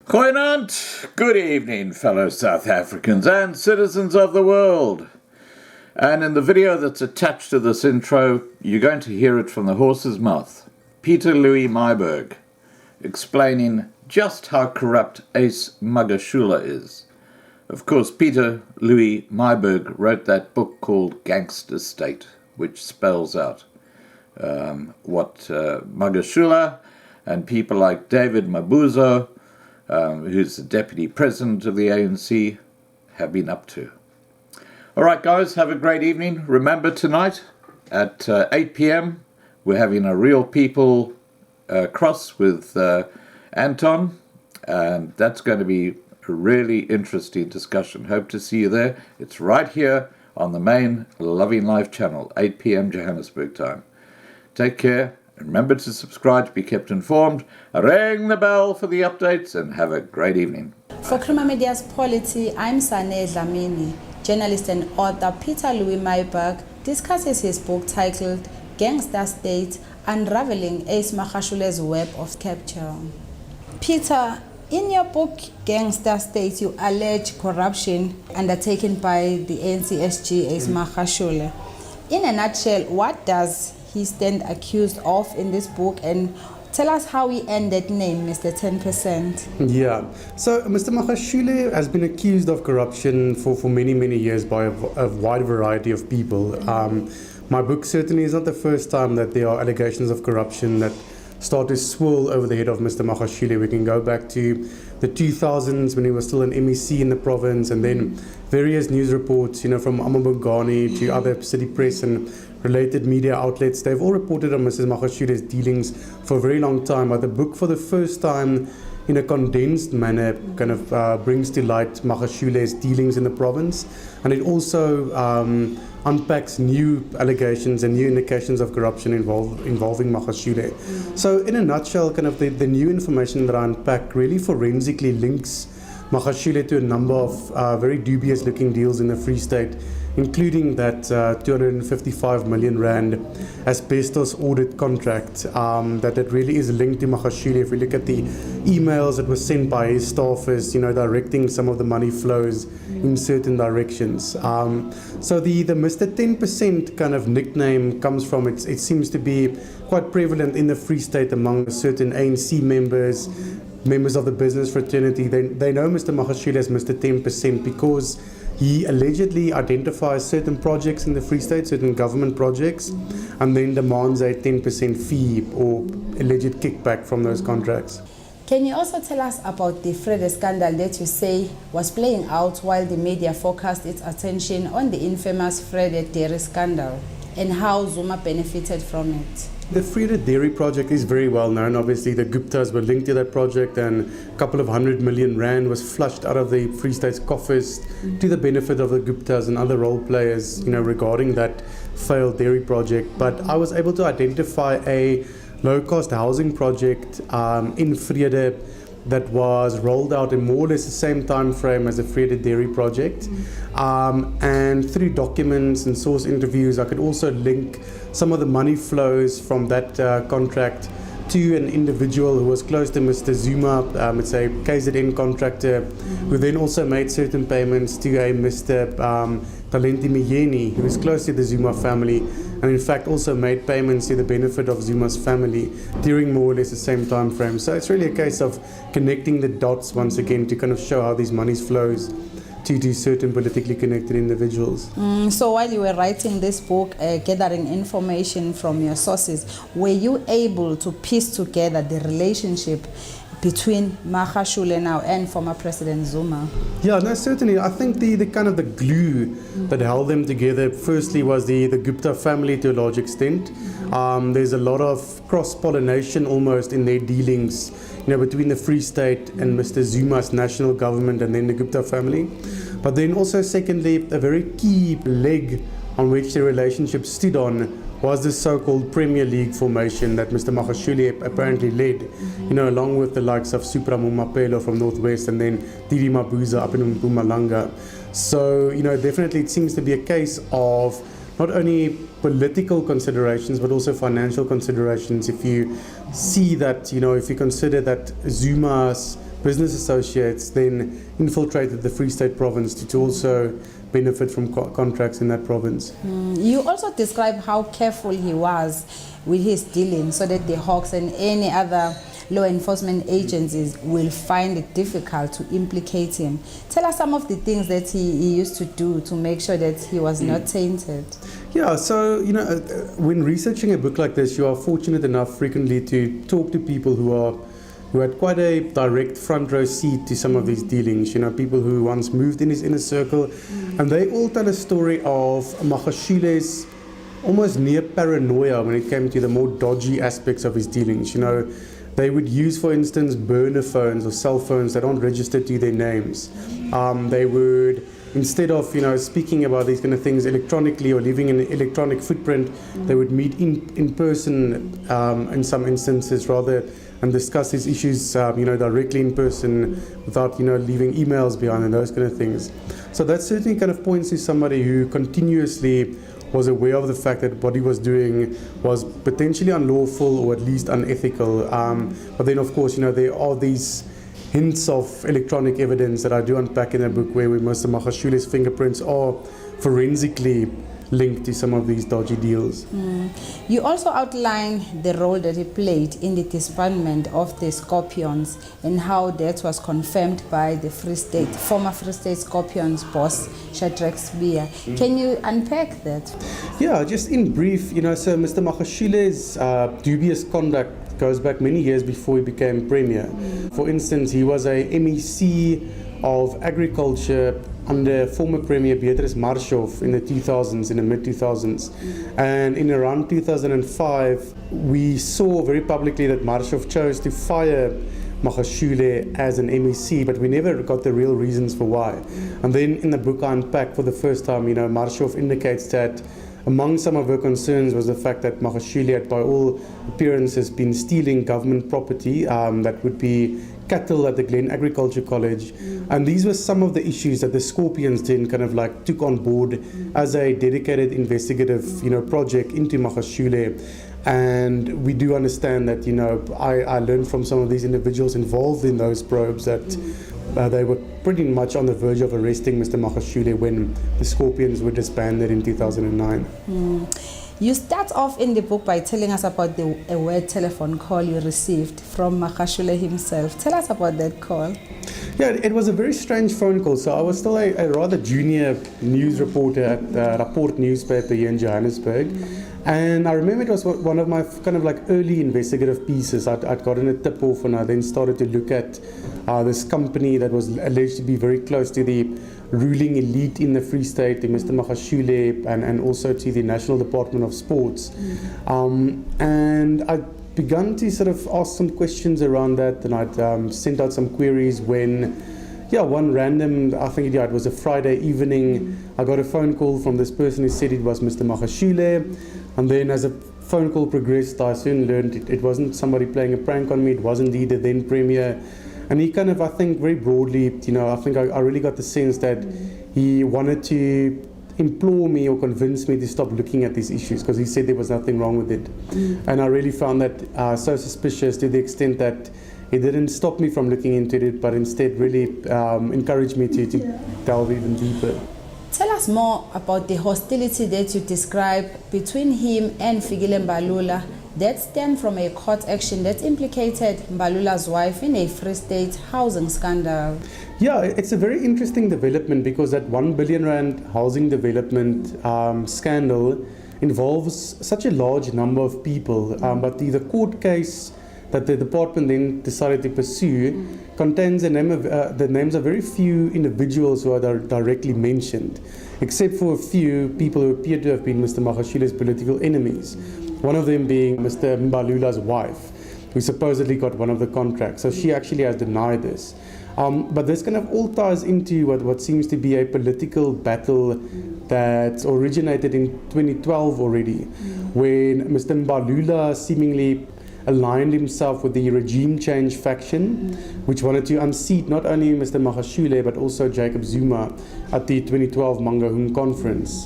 Goeienaand, good evening, fellow South Africans and citizens of the world. And in the video that's attached to this intro, you're going to hear it from the horse's mouth, Pieter-Louis Myburgh, explaining just how corrupt Ace Magashule is. Of course, Pieter-Louis Myburgh wrote that book called Gangster State, which spells out what Magashule and people like David Mabuza, who's the deputy president of the ANC, have been up to. All right, guys, have a great evening. Remember, tonight at 8 p.m., we're having a Real People cross with Anton, and that's going to be a really interesting discussion. Hope to see you there. It's right here on the main Loving Life channel, 8 p.m. Johannesburg time. Take care. Remember to subscribe to be kept informed. Ring the bell for the updates and have a great evening. For Krima Media's Polity, I'm Sane Dlamini. Journalist and author Pieter-Louis Myburgh discusses his book titled Gangster State, Unraveling Ace Magashule's Web of Capture. Peter, in your book Gangster State, you allege corruption undertaken by the ANC-SG Ace Magashule. In a nutshell, what does he stand accused of in this book, and tell us how he earned that name, Mr. 10%. Yeah, so Mr. Magashule has been accused of corruption for many, many years by a wide variety of people. My book certainly is not the first time that there are allegations of corruption that start to swirl over the head of Mr. Magashule. We can go back to the 2000s when he was still an MEC in the province, and then various news reports, from Amabongani to other city press and related media outlets. They've all reported on Mrs. Magashule's dealings for a very long time. But the book, for the first time, in a condensed manner, kind of brings to light Magashule's dealings in the province, and it also unpacks new allegations and new indications of corruption involving Magashule. So in a nutshell, kind of the new information that I unpack really forensically links Magashule to a number of very dubious looking deals in the Free State, including that 255 million rand asbestos audit contract that really is linked to Magashule. If we look at the emails that were sent by his staffers, directing some of the money flows in certain directions. So the Mr. 10% kind of nickname comes from, it seems to be quite prevalent in the Free State among certain ANC members of the business fraternity. They know Mr. Magashule as Mr. 10% because he allegedly identifies certain projects in the Free State, certain government projects, and then demands a 10% fee or alleged kickback from those contracts. Can you also tell us about the Frede scandal that you say was playing out while the media focused its attention on the infamous Frede dairy scandal, and how Zuma benefited from it? The Frede Dairy project is very well known. Obviously, the Guptas were linked to that project, and a couple of 100 million rand was flushed out of the Free State's coffers to the benefit of the Guptas and other role players, regarding that failed dairy project. But I was able to identify a low-cost housing project in Vrede that was rolled out in more or less the same time frame as the Vrede Dairy project. And through documents and source interviews, I could also link some of the money flows from that contract to an individual who was close to Mr. Zuma. It's a KZN contractor who then also made certain payments to a Mr. Talenti Miyeni, who is close to the Zuma family, and in fact also made payments to the benefit of Zuma's family during more or less the same time frame. So it's really a case of connecting the dots once again to kind of show how these monies flows to certain politically connected individuals. So while you were writing this book, gathering information from your sources, were you able to piece together the relationship between Magashule now and former President Zuma? Yeah, no, certainly. I think the kind of the glue that held them together firstly was the Gupta family to a large extent. There's a lot of cross-pollination almost in their dealings, between the Free State and Mr. Zuma's national government and then the Gupta family. But then also secondly, a very key leg on which the relationship stood on was the so-called Premier League formation that Mr. Magashule apparently led, along with the likes of Supra Mumapelo from Northwest and then Didi Mabuza up in Mpumalanga. So, definitely it seems to be a case of not only political considerations but also financial considerations. If you see that, if you consider that Zuma's business associates then infiltrated the Free State province to also benefit from contracts in that province. You also describe how careful he was with his dealings so that the Hawks and any other law enforcement agencies will find it difficult to implicate him. Tell us some of the things that he used to do to make sure that he was not tainted. Yeah, so, when researching a book like this, you are fortunate enough frequently to talk to people who had quite a direct front row seat to some of these dealings, people who once moved in his inner circle, and they all tell a story of Magashule's almost near paranoia when it came to the more dodgy aspects of his dealings. They would use, for instance, burner phones or cell phones that aren't registered to their names. They would, instead of speaking about these kind of things electronically or leaving an electronic footprint, they would meet in person in some instances rather and discuss these issues directly in person without leaving emails behind and those kind of things. So that certainly kind of points to somebody who continuously was aware of the fact that what he was doing was potentially unlawful or at least unethical. But then, of course, there are these hints of electronic evidence that I do unpack in the book where Mr. Magashule's fingerprints are forensically linked to some of these dodgy deals. You also outline the role that he played in the disbandment of the Scorpions and how that was confirmed by the former Free State Scorpions boss, Shadrach Spear. Can you unpack that? Yeah, just in brief, so Mr. Magashule's dubious conduct goes back many years before he became premier. For instance, he was a MEC of agriculture under former Premier Pieter-Louis Myburgh in the 2000s, in the mid-2000s. And in around 2005, we saw very publicly that Myburgh chose to fire Magashule as an MEC, but we never got the real reasons for why. And then in the book I unpack for the first time, Myburgh indicates that among some of her concerns was the fact that Magashule had by all appearances been stealing government property, that would be cattle at the Glen Agriculture College, and these were some of the issues that the Scorpions then kind of took on board as a dedicated investigative project into Magashule. And we do understand that I learned from some of these individuals involved in those probes that they were pretty much on the verge of arresting Mr. Magashule when the Scorpions were disbanded in 2009. You start off in the book by telling us about a weird telephone call you received from Magashule himself. Tell us about that call. Yeah, it was a very strange phone call. So I was still a rather junior news reporter at the Rapport newspaper here in Johannesburg. And I remember it was one of my kind of early investigative pieces. I'd gotten a tip-off and I then started to look at this company that was alleged to be very close to the ruling elite in the Free State, to Mr. Magashule, and also to the National Department of Sports. And I'd begun to sort of ask some questions around that, and I'd sent out some queries when, one random, I think it was a Friday evening, I got a phone call from this person who said it was Mr. Magashule, and then as a phone call progressed, I soon learned it wasn't somebody playing a prank on me, it was indeed the then Premier. And he kind of, I think, very broadly, I think I really got the sense that he wanted to implore me or convince me to stop looking at these issues because he said there was nothing wrong with it. And I really found that so suspicious to the extent that he didn't stop me from looking into it, but instead really encouraged me to delve even deeper. Tell us more about the hostility that you describe between him and Fikile Mbalula that stemmed from a court action that implicated Mbalula's wife in a Free State housing scandal. Yeah, it's a very interesting development because that 1 billion rand housing development scandal involves such a large number of people, but the court case that the department then decided to pursue contains the names of very few individuals who are directly mentioned, except for a few people who appear to have been Mr. Magashule's political enemies. One of them being Mr. Mbalula's wife, who supposedly got one of the contracts. So she actually has denied this. But this kind of all ties into what seems to be a political battle that originated in 2012 already, when Mr. Mbalula seemingly aligned himself with the regime change faction, which wanted to unseat not only Mr. Magashule but also Jacob Zuma at the 2012 Mangaung conference.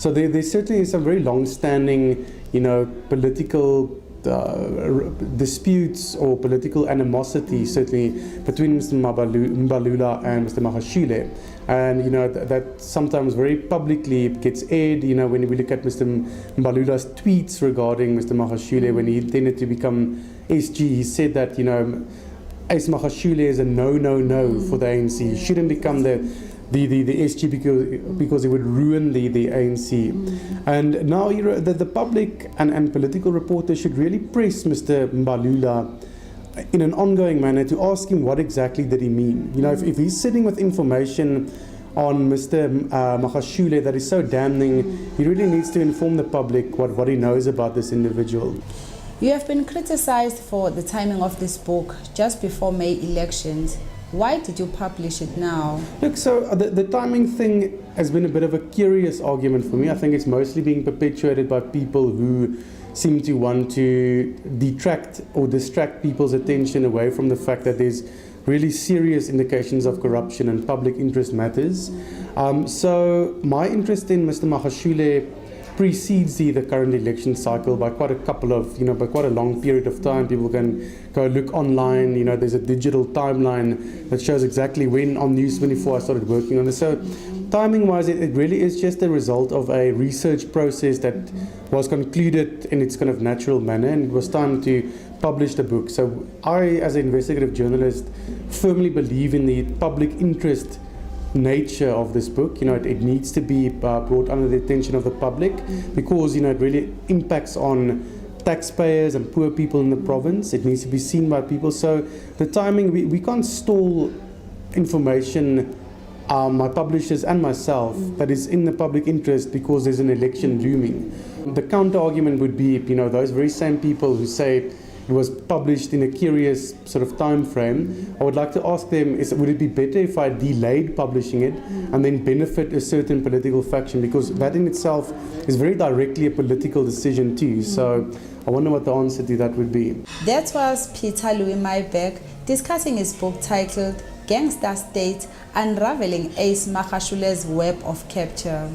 So there's certainly some very long-standing, political disputes or political animosity, certainly between Mr. Mbalula and Mr. Magashule. And, you know, that sometimes very publicly gets aired, you know, when we look at Mr. Mbalula's tweets regarding Mr. Magashule when he intended to become SG. He said that, you know, Ace Magashule is a no for the ANC. He shouldn't become the SG because it would ruin the ANC. And now the public and political reporters should really press Mr. Mbalula in an ongoing manner to ask him what exactly did he mean. You know, if he's sitting with information on Mr. Magashule that is so damning, he really needs to inform the public what he knows about this individual. You have been criticized for the timing of this book just before May elections. Why did you publish it now? Look, so the timing thing has been a bit of a curious argument for me. I think it's mostly being perpetuated by people who seem to want to detract or distract people's attention away from the fact that there's really serious indications of corruption and public interest matters. So my interest in Mr. Magashule precedes the current election cycle by quite a couple of, you know, by quite a long period of time. People can go look online, you know, there's a digital timeline that shows exactly when on News 24 I started working on this. So timing wise, it really is just a result of a research process that was concluded in its kind of natural manner, and it was time to publish the book. So I, as an investigative journalist, firmly believe in the public interest nature of this book. You know, it needs to be brought under the attention of the public because, you know, it really impacts on taxpayers and poor people in the province. It needs to be seen by people. So the timing, we can't stall information, my publishers and myself, that is in the public interest because there's an election looming. The counter argument would be, you know, those very same people who say it was published in a curious sort of time frame. I would like to ask them, would it be better if I delayed publishing it and then benefit a certain political faction? Because that in itself is very directly a political decision too. So I wonder what the answer to that would be. That was Pieter-Louis Myburgh discussing his book titled Gangster State, Unraveling Ace Magashule's Web of Capture.